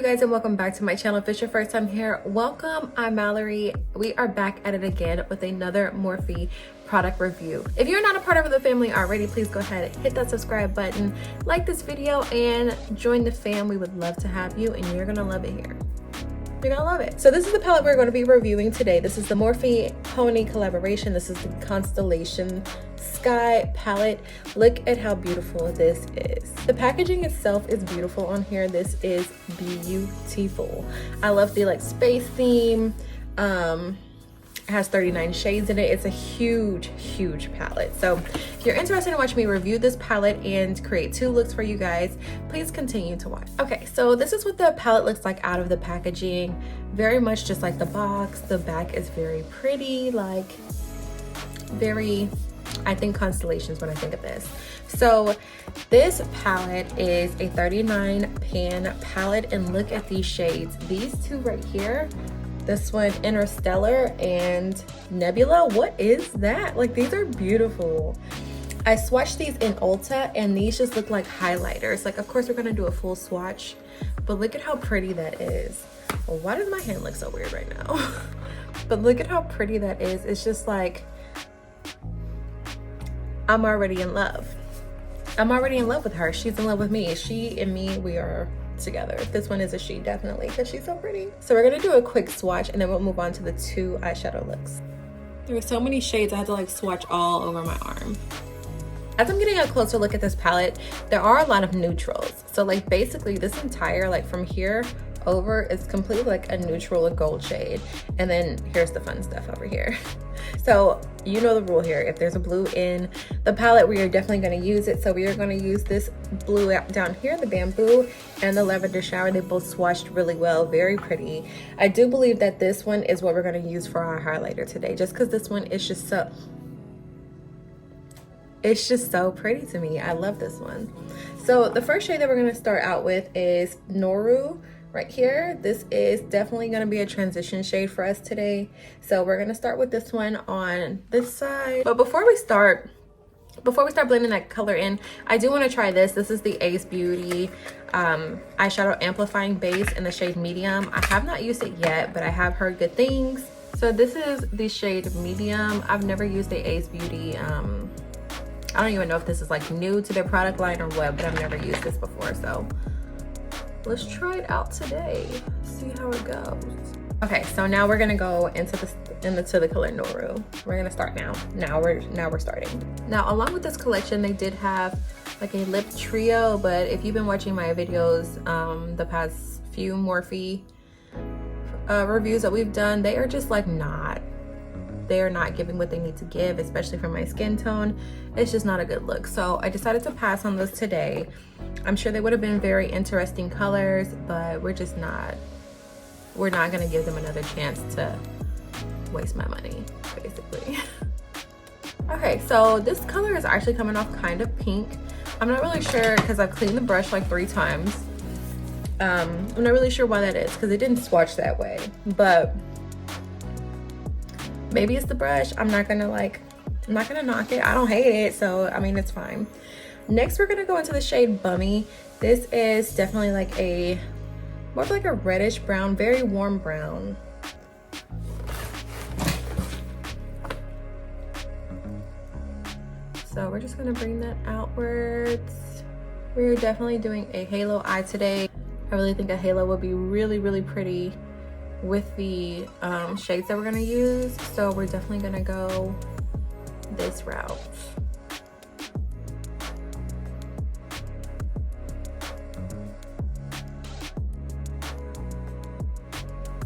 guys, and welcome back to my channel. If it's your first time here, welcome. I'm Malari. We are back at it again with another Morphe product review. If you're not a part of the family already, please go ahead and hit that subscribe button, like this video, and join the fam. We would love to have you, and you're gonna love it here. You're gonna love it. So this is the palette we're going to be reviewing today. This is the Morphe Pony collaboration. This is the Constellation Sky Palette. Look at how beautiful this is. The packaging itself is beautiful on here. This is beautiful. I love the like space theme. It has 39 shades in it. It's a huge palette. So if you're interested in watching me review this palette and create two looks for you guys, please continue to watch. Okay, so this is what the palette looks like out of the packaging. Very much just like the box. The back is very pretty, like very, I think constellations when I think of this. So this palette is a 39 pan palette, and look at these shades. These two right here, this one Interstellar and Nebula. What is that? Like, these are beautiful. I swatched these in Ulta, and these just look like highlighters. Like, of course we're gonna do a full swatch, but look at how pretty that is. Well, why does my hand look so weird right now? But look at how pretty that is. It's just like, I'm already in love. I'm already in love with her. She's in love with me. She and me, we are together. This one is a she, definitely, because she's so pretty. So we're gonna do a quick swatch, and then we'll move on to the two eyeshadow looks. There are so many shades, I had to like swatch all over my arm. As I'm getting a closer look at this palette, there are a lot of neutrals. So like basically this entire, like from here over, is completely like a neutral gold shade, and then here's the fun stuff over here. So you know the rule here. If there's a blue in the palette, we are definitely going to use it. So we are going to use this blue down here, the bamboo, and the lavender shower. They both swatched really well, very pretty. I do believe that this one is what we're going to use for our highlighter today, just because this one is just so, it's just so pretty to me. I love this one. So the first shade that we're going to start out with is Noru. Right here, this is definitely going to be a transition shade for us today. So we're going to start with this one on this side. But before we start blending that color in, I do want to try this. This is the Ace Beauty eyeshadow amplifying base in the shade medium. I have not used it yet, but I have heard good things. So this is the shade medium. I've never used the Ace Beauty. I don't even know if this is like new to their product line or what, but I've never used this before. So let's try it out today, see how it goes. Okay, so now we're gonna go into the color Noru. We're gonna start now. Now we're starting. Now, along with this collection, they did have like a lip trio, but if you've been watching my videos, the past few Morphe reviews that we've done, they are just like they're not giving what they need to give, especially for my skin tone. It's just not a good look. So I decided to pass on those today. I'm sure they would have been very interesting colors, but we're not gonna give them another chance to waste my money, basically. Okay, so this color is actually coming off kind of pink. I'm not really sure because I've cleaned the brush like 3 times. I'm not really sure why that is because it didn't swatch that way, but maybe it's the brush. I'm not gonna knock it. I don't hate it, so I mean, it's fine. Next, we're gonna go into the shade Bummy. This is definitely like more of like a reddish brown, very warm brown. So we're just gonna bring that outwards. We're definitely doing a halo eye today. I really think a halo would be really pretty with the shades that we're gonna use. So we're definitely gonna go this route.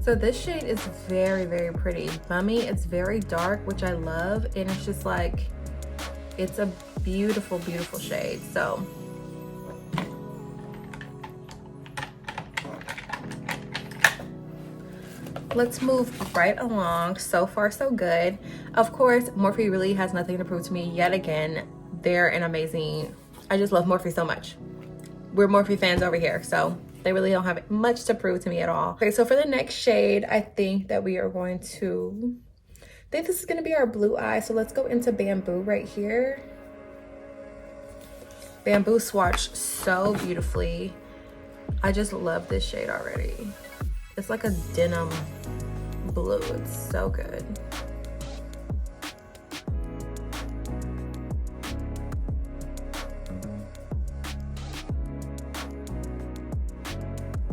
So this shade is very pretty. Bummy, it's very dark, which I love, and it's just like, it's a beautiful shade. So let's move right along. So far so good. Of course, Morphe really has nothing to prove to me yet again. They're an amazing, I just love Morphe so much. We're Morphe fans over here, so they really don't have much to prove to me at all. Okay, so for the next shade, I think that we are going to, I think this is gonna be our blue eye. So let's go into Bamboo right here. Bamboo swatched so beautifully. I just love this shade already. It's like a denim blue. It's so good.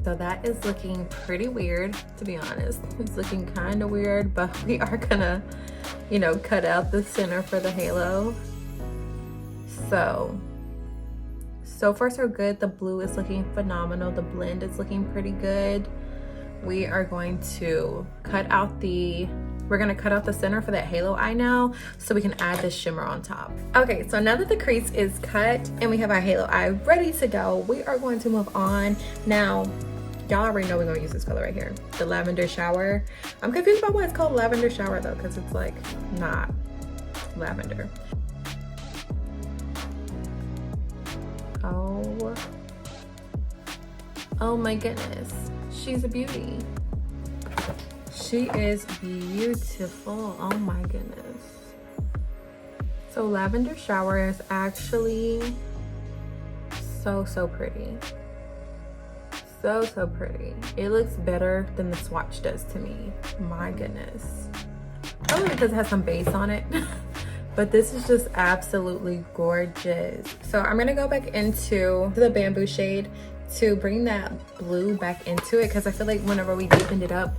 So that is looking pretty weird, to be honest. It's looking kind of weird, but we are gonna, you know, cut out the center for the halo. So far so good. The blue is looking phenomenal. The blend is looking pretty good. We are going to cut out the center for that halo eye now, so we can add the shimmer on top. Okay, so now that the crease is cut and we have our halo eye ready to go, we are going to move on. Now, y'all already know we're gonna use this color right here, the Lavender Shower. I'm confused about why it's called Lavender Shower though, because it's like not lavender. Oh my goodness, she's a beauty. She is beautiful. Oh my goodness. So Lavender Shower is actually so pretty. So pretty. It looks better than the swatch does to me. My goodness. Probably because it has some base on it. But this is just absolutely gorgeous. So I'm gonna go back into the bamboo shade to bring that blue back into it, because I feel like whenever we deepened it up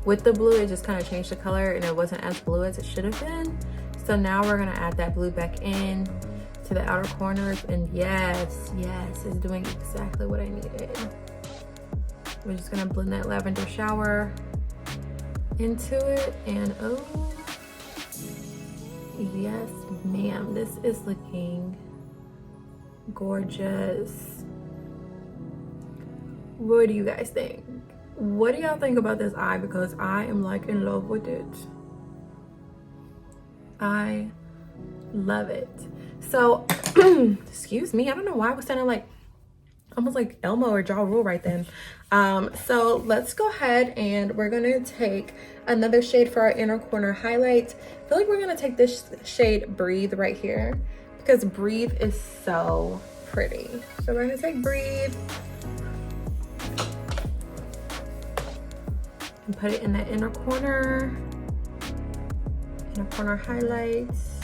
with the blue, it just kind of changed the color and it wasn't as blue as it should have been. So now we're gonna add that blue back in to the outer corners, and yes, it's doing exactly what I needed. We're just gonna blend that Lavender Shower into it, and oh yes ma'am, this is looking gorgeous. What do you guys think? What do y'all think about this eye? Because I am like in love with it. I love it. So excuse me, I don't know why I was sounding like almost like Elmo or Ja Rule right then. So let's go ahead and we're gonna take another shade for our inner corner highlight. I feel like we're gonna take this shade Breathe right here, because Breathe is so pretty. So we're gonna take Breathe and put it in the inner corner highlights.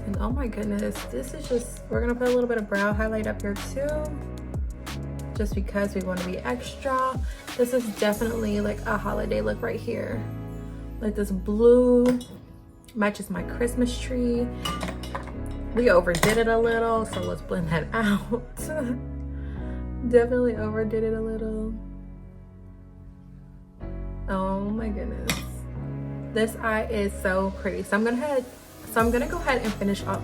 And oh my goodness, this is just, we're gonna put a little bit of brow highlight up here too, just because we want to be extra. This is definitely like a holiday look right here. Like this blue matches my Christmas tree. We overdid it a little, so let's blend that out. Definitely overdid it a little. Oh my goodness. This eye is so pretty. So I'm gonna go ahead and finish up.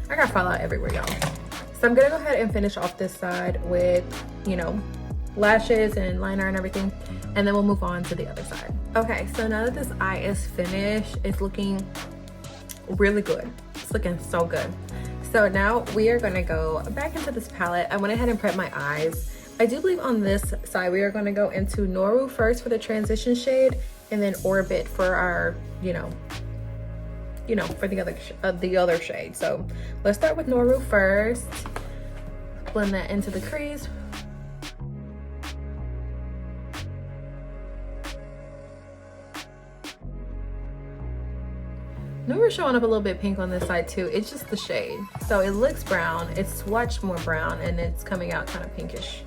I got fallout everywhere, y'all. So I'm gonna go ahead and finish off this side with, you know, lashes and liner and everything, and then we'll move on to the other side. Okay, so now that this eye is finished, it's looking really good. It's looking so good. So now we are gonna go back into this palette. I went ahead and prepped my eyes. I do believe on this side we are gonna go into Noru first for the transition shade, and then Orbit for our, you know, for the other shade. So let's start with Noru first. Blend that into the crease. Noru's showing up a little bit pink on this side too. It's just the shade. So it looks brown. It's swatched more brown and it's coming out kind of pinkish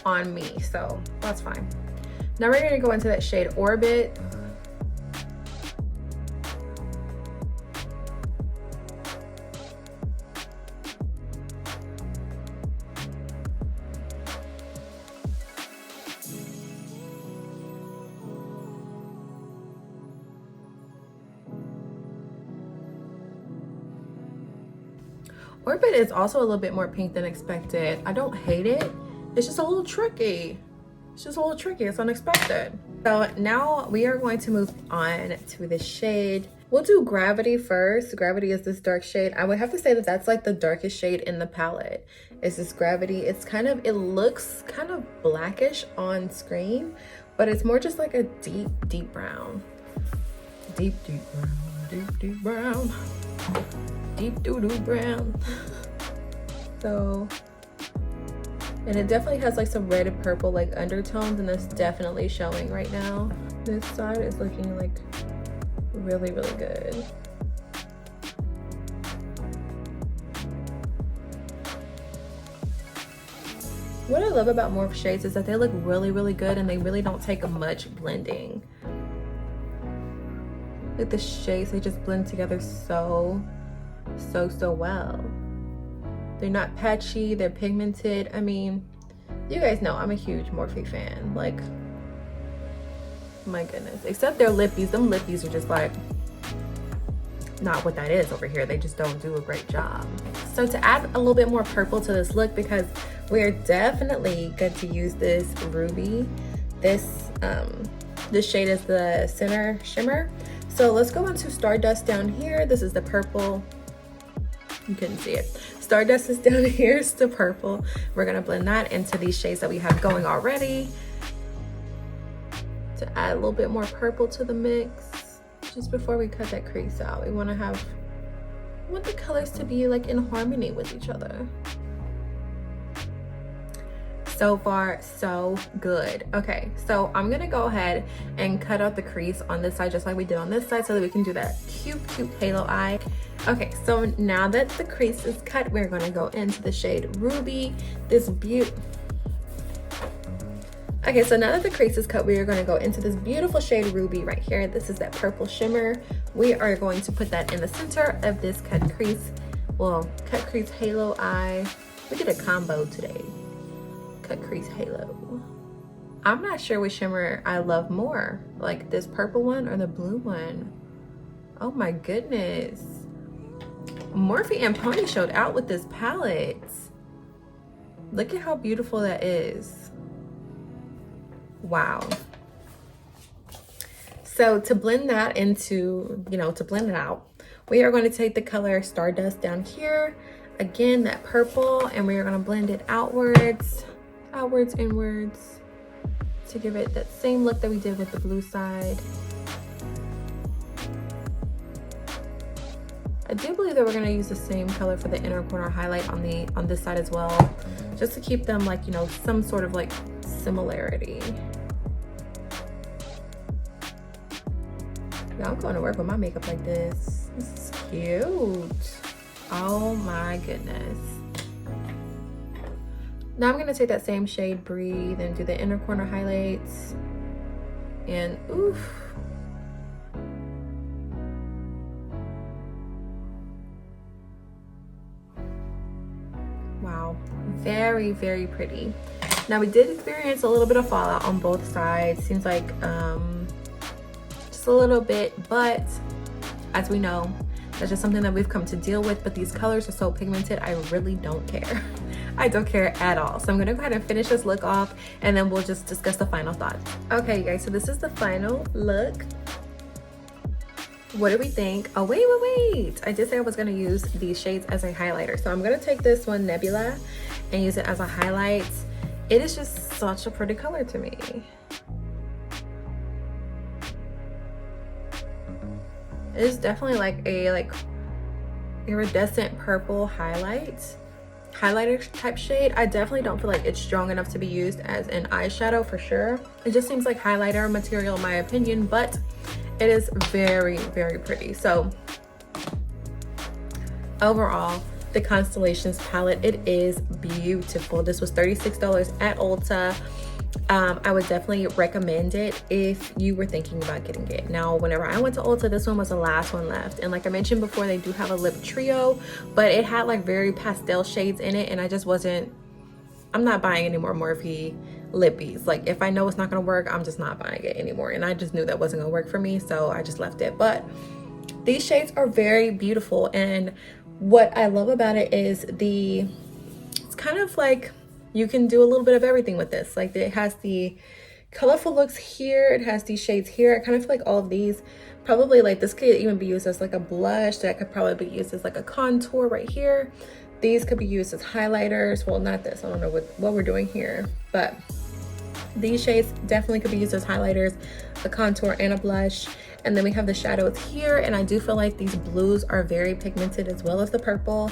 on me. So that's fine. Now we're gonna go into that shade Orbit. Orbit is also a little bit more pink than expected. I don't hate it. It's just a little tricky. It's unexpected. So now we are going to move on to the shade. We'll do Gravity first. Gravity is this dark shade. I would have to say that that's like the darkest shade in the palette. Is this Gravity. It's kind of, it looks kind of blackish on screen, but it's more just like a deep brown. Deep brown. Deep doo-doo brown. So And it definitely has like some red and purple like undertones, and that's definitely showing right now. This side is looking like really, really good. What I love about Morphe shades is that they look really, really good, and they really don't take much blending. Like the shades, they just blend together so well. They're not patchy, they're pigmented. I mean, you guys know I'm a huge Morphe fan. Like, my goodness. Except their lippies. Them lippies are just like not what that is over here. They just don't do a great job. So to add a little bit more purple to this look, because we're definitely going to use this ruby. This shade is the center shimmer. So let's go into Stardust down here. This is the purple. You couldn't see it. Stardust is down here. It's the purple. We're gonna blend that into these shades that we have going already to add a little bit more purple to the mix. Just before we cut that crease out, we want the colors to be like in harmony with each other. So far, so good. Okay, so I'm gonna go ahead and cut out the crease on this side just like we did on this side so that we can do that cute halo eye. Okay, so now that the crease is cut, we're gonna go into the shade Ruby. Okay, so now that the crease is cut, we are gonna go into this beautiful shade Ruby right here. This is that purple shimmer. We are going to put that in the center of this cut crease halo eye. We did a combo today. Cut crease halo. I'm not sure which shimmer I love more, like this purple one or the blue one. Oh my goodness. Morphe and Pony showed out with this palette. Look at how beautiful that is. Wow. So to blend that into, to blend it out, we are going to take the color Stardust down here. Again, that purple, and we are going to blend it outwards, inwards, to give it that same look that we did with the blue side. I do believe that we're going to use the same color for the inner corner highlight on this side as well, just to keep them like, some sort of like similarity. Yeah, I'm going to work with my makeup like this. This is cute. Oh my goodness. Now I'm going to take that same shade Breathe and do the inner corner highlights. And oof. Wow, very, very pretty. Now we did experience a little bit of fallout on both sides. Seems like just a little bit, but as we know, that's just something that we've come to deal with. But these colors are so pigmented, I really don't care. I don't care at all. So I'm gonna go ahead and finish this look off, and then we'll just discuss the final thoughts. Okay, you guys, so this is the final look. What do we think? Oh, wait. I did say I was gonna use these shades as a highlighter. So I'm gonna take this one, Nebula, and use it as a highlight. It is just such a pretty color to me. It is definitely like a iridescent purple highlighter type shade. I definitely don't feel like it's strong enough to be used as an eyeshadow for sure. It just seems like highlighter material in my opinion, but it is very, very pretty. So overall, the Constellations palette, it is beautiful. This was $36 at Ulta. I would definitely recommend it if you were thinking about getting it. Now, whenever I went to Ulta, this one was the last one left. And like I mentioned before, they do have a lip trio, but it had like very pastel shades in it. And I just I'm not buying any more Morphe lippies. Like if I know it's not gonna work, I'm just not buying it anymore. And I just knew that wasn't gonna work for me, so I just left it. But these shades are very beautiful. And what I love about it is it's kind of like, you can do a little bit of everything with this. Like it has the colorful looks here, it has these shades here. I kind of feel like all of these probably, like this could even be used as like a blush, that could probably be used as like a contour right here. These could be used as highlighters. Well, not this, I don't know what we're doing here, but these shades definitely could be used as highlighters, a contour, and a blush. And then we have the shadows here, and I do feel like these blues are very pigmented as well as the purple.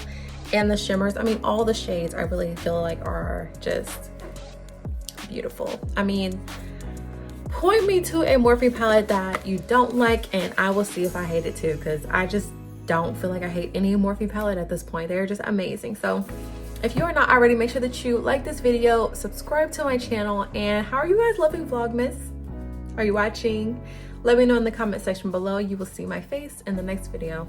and the shimmers. I mean, all the shades I really feel like are just beautiful. I mean, point me to a Morphe palette that you don't like and I will see if I hate it too, because I just don't feel like I hate any Morphe palette at this point. They're just amazing. So if you are not already, make sure that you like this video, subscribe to my channel, and how are you guys loving Vlogmas? Are you watching? Let me know in the comment section below. You will see my face in the next video.